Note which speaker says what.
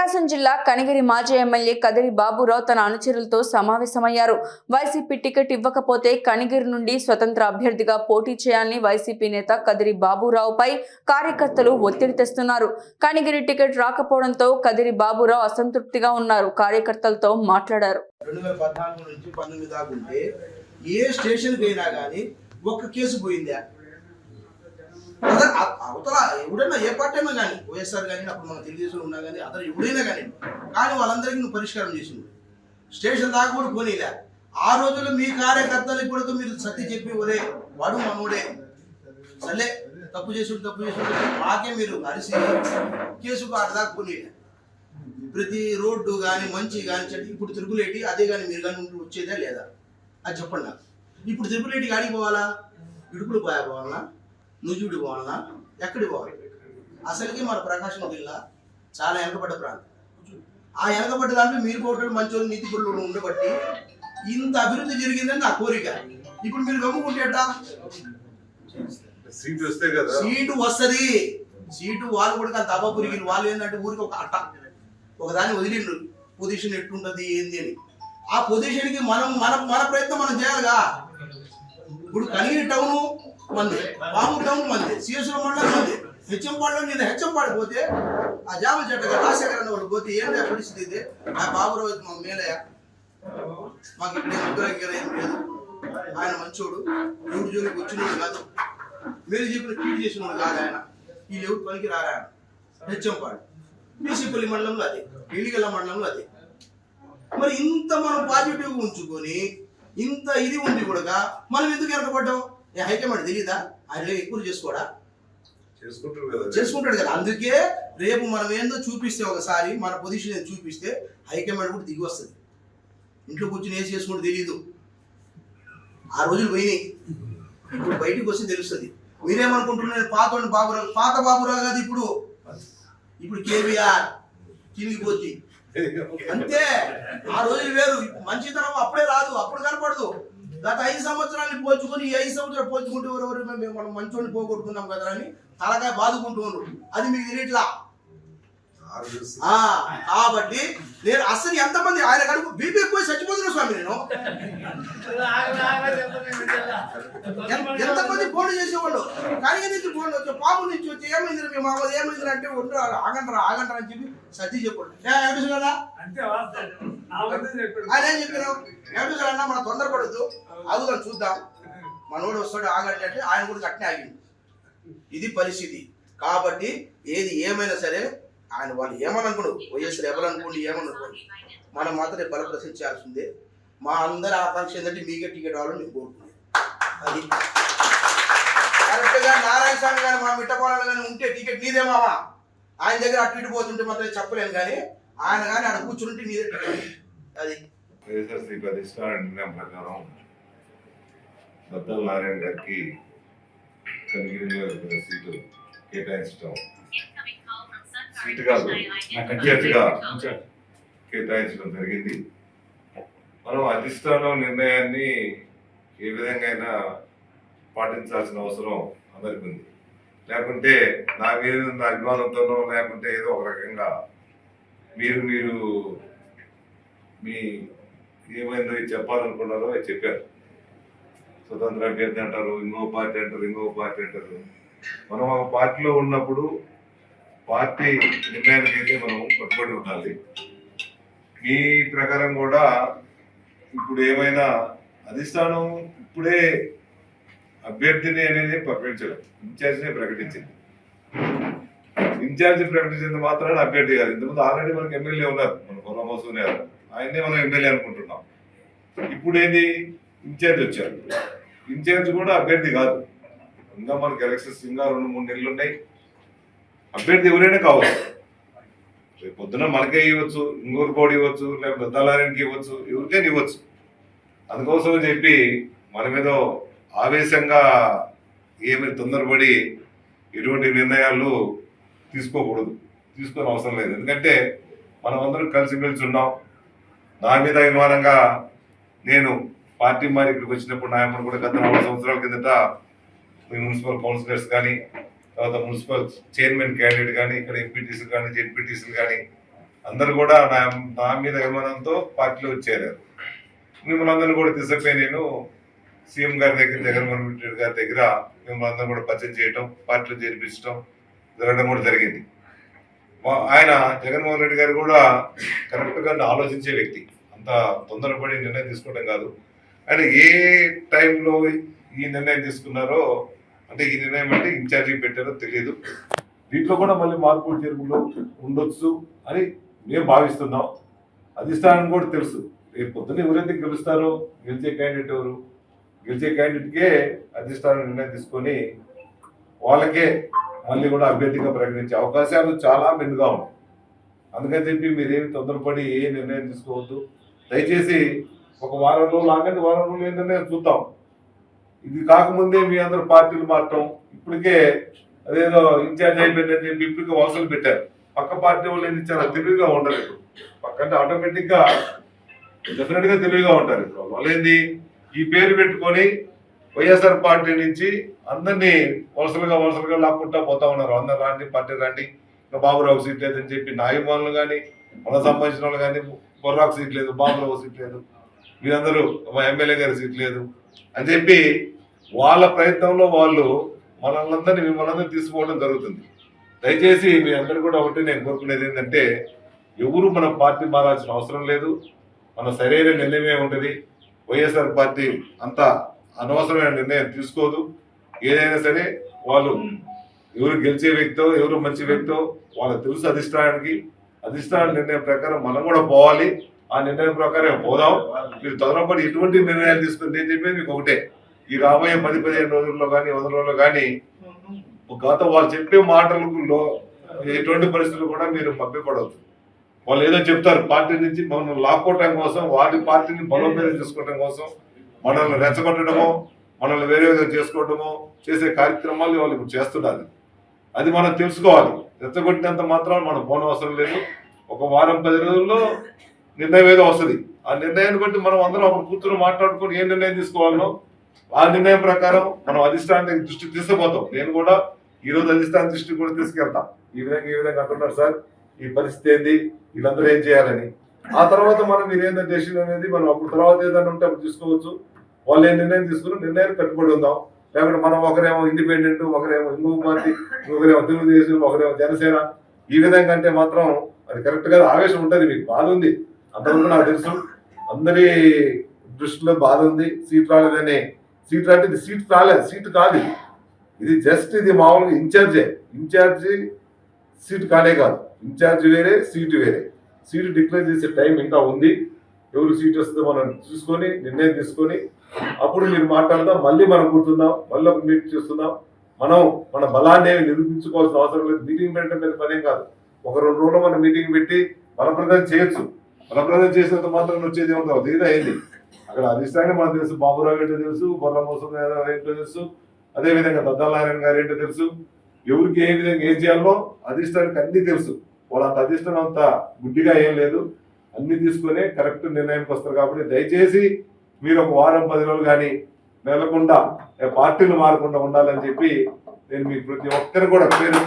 Speaker 1: ప్రకాశం జిల్లా కనిగిరి మాజీ ఎమ్మెల్యే కదిరి బాబురావు తన అనుచరులతో సమావేశమయ్యారు. వైసీపీ టికెట్ ఇవ్వకపోతే కనిగిరి నుండి స్వతంత్ర అభ్యర్థిగా పోటీ చేయాలని వైసీపీ నేత కదిరి బాబురావుపై కార్యకర్తలు ఒత్తిడి తెస్తున్నారు. కనిగిరి టికెట్ రాకపోవడంతో కదిరి బాబురావు అసంతృప్తిగా ఉన్నారు. కార్యకర్తలతో మాట్లాడారు.
Speaker 2: 2014 నుంచి 19 దాకా ఉంటే ఏ స్టేషన్కి అయినా కానీ ఒక్క కేసు పోయిందా? అవతల ఎవడైనా ఏ పార్టీ అయినా కానీ, వైఎస్ఆర్ కానీ, అప్పుడు మన తెలుగుదేశంలో ఉన్నా కానీ, అతను ఎవడైనా కానీ వాళ్ళందరికీ నువ్వు పరిష్కారం చేసింది. స్టేషన్ దాకా కూడా పోనీలే. ఆ రోజుల్లో మీ కార్యకర్తలు ఇప్పుడు మీరు సత్తి చెప్పి ఒరే వాడు మనోడే సర్లే తప్పు చేసి మాకే మీరు అరిసి కేసుకు ఆడ దాకా పోనీలే. ప్రతి రోడ్డు కానీ మంచి కానీ చెట్టు ఇప్పుడు తిరుగులేటి అదే కానీ మీరు కానీ వచ్చేదే లేదా అది చెప్పండి నాకు. ఇప్పుడు తిరుగులేటికి ఆడికి పోవాలా? ఇడుపులు పోవాలన్నా, నుజుడు పోవాలన్నా, ఎక్కడికి పోవాలి? అసలుకి మన ప్రకాశం జిల్లా చాలా వెనకబడ్డ ప్రాంతం. ఆ వెనకబడ్డ దాంట్లో మీరు పోటీ మంచి నీతి పరులు ఉండబట్టి ఇంత అభివృద్ధి జరిగిందని నా కోరిక. ఇప్పుడు మీరు గమ్ముకుంటేటా
Speaker 3: సీటు వస్తే కదా,
Speaker 2: సీటు వస్తుంది. సీటు వాళ్ళు కూడా అంత అబ్బపురిగిన వాళ్ళు ఏంటంటే ఊరికి ఒక అట్ట ఒకదాన్ని వదిలిండ్రు పొజిషన్ ఎట్లుంటది ఏంది అని. ఆ పొజిషన్కి మనం మన మన ప్రయత్నం మనం చేయాలిగా. ఇప్పుడు కనిగిరి టౌన్ మంది, పాము టౌన్ మంది, సిఎస్లో మండలం మంది, హెచ్ఎంపాడులో నేను హెచ్ఎంపాడు పోతే ఆ జామ చెట్టగా రాజశేఖర వాళ్ళు పోతే ఏంటో పరిస్థితి ఇది. ఆ బాబురావు మా మేలయ్య మాకు ఇక్కడ ముగ్గురు ఏం లేదు. ఆయన మంచోడు, ఎవరు జోలికి వచ్చినోడు కాదు, మీరు చెప్పిన కీడు చేసినోడు కాదు ఆయన. వీళ్ళు ఎవరు పనికి రారా? హెచ్ఎంపాడు బీసీపల్లి మండలంలో అదే, ఇలిగల మండలంలో అదే. మరి ఇంత మనం పాజిటివ్ ఉంచుకొని ఇంత ఇది ఉంది కూడా మనం ఎందుకు వెనకబడ్డాం? హైకమాండ్ తెలీదా? ఆయన ఎక్కువ చేసుకోడా? చేసుకుంటాడు కదా. అందుకే రేపు మనం ఏందో చూపిస్తే ఒకసారి మన పొజిషన్ చూపిస్తే హైకమాండ్ కూడా దిగి వస్తుంది. ఇంట్లో కూర్చొని ఏం చేసుకుంటూ తెలియదు. ఆ రోజులు పోయినాయి, ఇప్పుడు బయటకు వస్తే తెలుస్తుంది. మీరేమనుకుంటున్నారు? పాత బాబురావు కాదు ఇప్పుడు కేబీఆర్ తిరిగిపోద్ది అంతే. ఆ రోజులు వేరు. మంచితనం అప్పుడే రాదు, అప్పుడు కనపడదు. గత 5 సంవత్సరాన్ని పోల్చుకొని ఈ 5 సంవత్సరాలు పోల్చుకుంటే ఎవరెవరు మనం మంచోడిని పోగొట్టుకున్నాం కదా అని తలకాయ బాదుకుంటూ ఉన్నారు. అది మీకు తెలియట్లా. కాబట్టి నేను అసలు ఎంతమంది ఆయన కడుపు బీపీ ఎక్కువ చచ్చిపోతున్నా స్వామి. నేను ఎంతమంది ఫోన్ చేసేవాళ్ళు కానీ నుంచి ఫోన్ వచ్చి పాము నుంచి వచ్చి ఏమైంది మీ మామూలు ఏమైంది అంటే ఆగంటారా అని చెప్పి సత్తి చెప్పండి. ఆయన ఏం చెప్పినావు? ఏమిటన్నా మనం తొందరపడద్దు, ఆగుదాం చూద్దాం, మనోడు వస్తాడు ఆగండి అంటే ఆయన కూడా కట్నే ఆగింది. ఇది పరిస్థితి. కాబట్టి ఏది ఏమైనా సరే ఆయన వాళ్ళు ఏమనుకోడు, వైఎస్ఆర్ ఎవరనుకోండి ఏమనుకోండి, మనం మాత్రం బల ప్రశ్నించాల్సిందే. మా అందరి ఆకాంక్ష ఏంటంటే మీకే టికెట్ రావాలని నేను కోరుకున్నాను. అది కరెక్ట్గా నారాయణ స్వామి కానీ మా మిట్టపాలలో కానీ ఉంటే టికెట్ నీదే మావా. ఆయన దగ్గర అటు ఇటు పోతుంటే మాత్రం చెప్పలేను, కానీ ఆయన కానీ అక్కడ కూర్చుంటే నీదే టికెట్. అది
Speaker 3: వైఎస్ఆర్సీపీ అధిష్టాన నిర్ణయం ప్రకారం దత్తల నారాయణ గారికి కనిగిరిలో సీటు కేటాయించడం, సీటు కాదు అభ్యర్థిగా కేటాయించడం జరిగింది. మనం అధిష్టానం నిర్ణయాన్ని ఏ విధంగా అయినా పాటించాల్సిన అవసరం అందరికీ ఉంది. లేకుంటే నా మీద ఉన్న అభిమానంతోనో లేకుంటే ఏదో ఒక రకంగా మీరు మీ ఏమైందో చెప్పాలనుకున్నారో చెప్పారు. స్వతంత్ర అభ్యర్థి అంటారు, ఇంకో పార్టీ అంటారు. మనం ఒక పార్టీలో ఉన్నప్పుడు పార్టీ నిర్ణయానికి అయితే మనం కట్టుబడి ఉండాలి. మీ ప్రకారం కూడా ఇప్పుడు ఏమైనా అధిష్టానం ఇప్పుడే అభ్యర్థిని అనేది ప్రకటించలేదు, ఇన్ఛార్జినే ప్రకటించింది. ఇన్ఛార్జి ప్రకటించింది మాత్రాన అభ్యర్థి కాదు. ఇంతకుముందు ఆల్రెడీ మనకి ఎమ్మెల్యే ఉన్నారు, మన కొలమోసూనే ఆయన్నే మనం ఎమ్మెల్యే అనుకుంటున్నాం. ఇప్పుడు ఏంది ఇన్ఛార్జ్ వచ్చారు, ఇన్ఛార్జ్ కూడా అభ్యర్థి కాదు. ఇంకా మనకి ఎలక్షన్స్ ఇంకా 2-3 నెలలు ఉన్నాయి. అభ్యర్థి ఎవరైనా కావచ్చు. రేపు పొద్దున మనకే ఇవ్వచ్చు, ఇంకొకరు కూడా ఇవ్వచ్చు, లేకపోతే దళారానికి ఇవ్వచ్చు, ఎవరికైనా ఇవ్వచ్చు. అందుకోసం చెప్పి మనమేదో ఆవేశంగా ఏమి తొందరపడి ఎటువంటి నిర్ణయాలు తీసుకోకూడదు, తీసుకొని అవసరం లేదు. ఎందుకంటే మనం అందరం కలిసిమెలిసి ఉన్నాం. నా మీద అభిమానంగా నేను పార్టీ మారి ఇక్కడికి వచ్చినప్పుడు నా అమ్మను కూడా గత 4 సంవత్సరాల కిందట మున్సిపల్ కౌన్సిలర్స్ కానీ, తర్వాత మున్సిపల్ చైర్మన్ క్యాండిడేట్ కానీ, ఇక్కడ ఎంపీటీసీలు కానీ, జెడ్పీటీసీలు కానీ అందరు కూడా నా మీద అభిమానంతో పార్టీలో చేరారు. మిమ్మల్ని అందరినీ కూడా తీసుకుపోయి నేను సీఎం గారి దగ్గర, జగన్మోహన్ రెడ్డి గారి దగ్గర మిమ్మల్ని అందరూ కూడా పరిచయం చేయటం, పార్టీలో చేర్పించడం జరగడం కూడా జరిగింది. ఆయన జగన్మోహన్ రెడ్డి గారు కూడా కరెక్ట్గా ఆలోచించే వ్యక్తి, అంత తొందరపడి నిర్ణయం తీసుకోవడం కాదు. ఆయన ఏ టైంలో ఈ నిర్ణయం తీసుకున్నారో, అంటే ఈ నిర్ణయం అంటే ఇన్ఛార్జి పెట్టారో తెలియదు. దీంట్లో కూడా మళ్ళీ మార్పులు చేర్పులు ఉండొచ్చు అని మేము భావిస్తున్నాం. అధిష్టానం కూడా తెలుసు, రేపు పొద్దున్న ఎవరైతే గెలుస్తారో, గెలిచే క్యాండిడేట్ ఎవరు, గెలిచే క్యాండిడేట్కే అధిష్టానం నిర్ణయం తీసుకొని వాళ్ళకే మళ్ళీ కూడా అభ్యర్థిగా ప్రకటించే అవకాశాలు చాలా మెండుగా ఉన్నాయి. అందుకని చెప్పి మీరేమి తొందరపడి ఏ నిర్ణయం తీసుకోవద్దు. దయచేసి ఒక వారం రోజులు ఆగండి, వారం రోజులు ఏ నిర్ణయం చూద్దాం. ఇది కాకముందే మీ అందరూ పార్టీలు మారటం, ఇప్పటికే అదేదో ఇన్ఛార్జ్ అయిపోయిందని చెప్పి ఇప్పటికే వలసలు పెట్టారు. పక్క పార్టీ వాళ్ళు ఏంటి చాలా తెలివిగా ఉండరు. ఇప్పుడు పక్కంటే ఆటోమేటిక్గా డెఫినెట్గా తెలివిగా ఉంటారు. ఇప్పుడు వాళ్ళు ఏంది ఈ పేరు పెట్టుకొని వైఎస్ఆర్ పార్టీ నుంచి అందరినీ వలసలుగా లాక్కుంటా పోతా ఉన్నారు. అందరు రాండి, పార్టీ రండి, ఇంకా బాబురావు సీట్ లేదని చెప్పి నా అభిమానులు కానీ, మనకు సంబంధించిన వాళ్ళు కానీ, బొర్రాకు సీట్ లేదు, బాబురావు సీట్ లేదు, మీరందరూ మా ఎమ్మెల్యే గారి సీట్ లేదు అని చెప్పి వాళ్ళ ప్రయత్నంలో వాళ్ళు మిమ్మల్ని అందరినీ తీసుకోవడం జరుగుతుంది. దయచేసి మీ అందరూ కూడా ఒకటి నేను కోరుకునేది ఏంటంటే, ఎవరు మన పార్టీ మారాల్సిన అవసరం లేదు. మన సరైన నిర్ణయమే ఉంటుంది. వైఎస్ఆర్ పార్టీ అంత అనవసరమైన నిర్ణయం తీసుకోదు. ఏదైనా సరే వాళ్ళు ఎవరు గెలిచే వ్యక్తో, ఎవరు మంచి వ్యక్తో వాళ్ళకి తెలుసు. అధిష్టాన నిర్ణయం ప్రకారం మనం కూడా పోవాలి. ఆ నిర్ణయం ప్రకారం పోదాం. మీరు తొందరపడి ఎటువంటి నిర్ణయాలు తీసుకుని నేను చెప్పేది మీకు ఒకటే, ఈ రాబోయే 10-15 రోజుల్లో కానీ 100 రోజుల్లో కానీ గత వాళ్ళు చెప్పే మాటలకు ఎటువంటి పరిస్థితులు కూడా మీరు మభ్యపడవచ్చు. వాళ్ళు ఏదో చెప్తారు పార్టీ నుంచి మనం లాక్కోవటం కోసం, వాటి పార్టీని బలోపేతం చేసుకోవడం కోసం మనల్ని రెచ్చగొట్టడమో, మనల్ని వేరే విధంగా చేసుకోవడమో చేసే కార్యక్రమాలు వాళ్ళు ఇప్పుడు చేస్తున్నారు. అది మనం తెలుసుకోవాలి. రెచ్చగొట్టినంత మాత్రం మనం పోనవసరం లేదు. ఒక వారం 10 రోజుల్లో నిర్ణయం ఏదో వస్తుంది. ఆ నిర్ణయాన్ని బట్టి మనం అందరం అప్పుడు కూర్చొని మాట్లాడుకొని ఏ నిర్ణయం తీసుకోవాలనో ఆ నిర్ణయం ప్రకారం మనం అధిష్టానానికి దృష్టికి తీసుకుపోతాం. నేను కూడా ఈరోజు అధిష్టాన దృష్టికి కూడా తీసుకెళ్తాం. ఈ విధంగా అంటున్నారు సార్, ఈ పరిస్థితి ఏంది, వీళ్ళందరూ ఏం చేయాలని. ఆ తర్వాత మనం మీరేందో డెసిషన్ అనేది మనం అప్పుడు తర్వాత ఏదైనా ఉంటే అప్పుడు తీసుకోవచ్చు. వాళ్ళు ఏ నిర్ణయం తీసుకుని నిర్ణయాన్ని కట్టుబడి ఉందాం. లేకపోతే మనం ఒకరేమో ఇండిపెండెంట్, ఒకరేమో ఇంకొక పార్టీ, ఇంకొకరేమో తెలుగుదేశం, ఒకరేమో జనసేన, ఈ విధంగా అంటే మాత్రం అది కరెక్ట్ గా ఆవేశం ఉంటుంది. మీకు బాధ ఉంది, అంతవరకు నాకు తెలుసు. అందరి దృష్టిలో బాధ ఉంది. సీట్ రాలేదని. సీట్ అంటే ఇది సీట్ రాలేదు, సీట్ కాదు ఇది జస్ట్ ఇది మామూలుగా ఇన్ఛార్జి సీట్ కానే కాదు. ఇన్ఛార్జ్ వేరే, సీటు వేరే. సీటు డిక్లేర్ చేసే టైం ఇంకా ఉంది. ఎవరు సీట్ వస్తుందో మనం చూసుకొని నిర్ణయం తీసుకొని అప్పుడు మీరు మాట్లాడదాం. మళ్ళీ మనం కూర్చుందాం, మళ్ళీ ఒక మీటింగ్ చేస్తున్నాం. మనం మన బలాన్ని నిరూపించుకోవాల్సిన అవసరం లేదు. మీటింగ్ పెట్టడం పెద్ద పనేం కాదు. ఒక 2 రోజులు మనం మీటింగ్ పెట్టి బలప్రదం చేయొచ్చు. బలప్రదం చేసినంత మాత్రం వచ్చేది ఏముంటుంది, ఏదో అయింది. అక్కడ అధిష్టానం మనకు తెలుసు, బాబురావు ఏంటో తెలుసు, బొర్ర మోసం ఏంటో తెలుసు, అదేవిధంగా దద్దాల నారాయణ గారు ఏంటో తెలుసు. ఎవరికి ఏ విధంగా ఏం చేయాలో అధిష్టానికి అన్ని తెలుసు. వాళ్ళంత అధిష్టానం అంత గుడ్డిగా ఏం లేదు. అన్ని తీసుకునే కరెక్ట్ నిర్ణయానికి వస్తారు. కాబట్టి దయచేసి మీరు ఒక వారం 10 రోజులు కానీ నెలకుండా పార్టీలు మారకుండా ఉండాలని చెప్పి నేను మీకు ప్రతి ఒక్కరు కూడా పేరు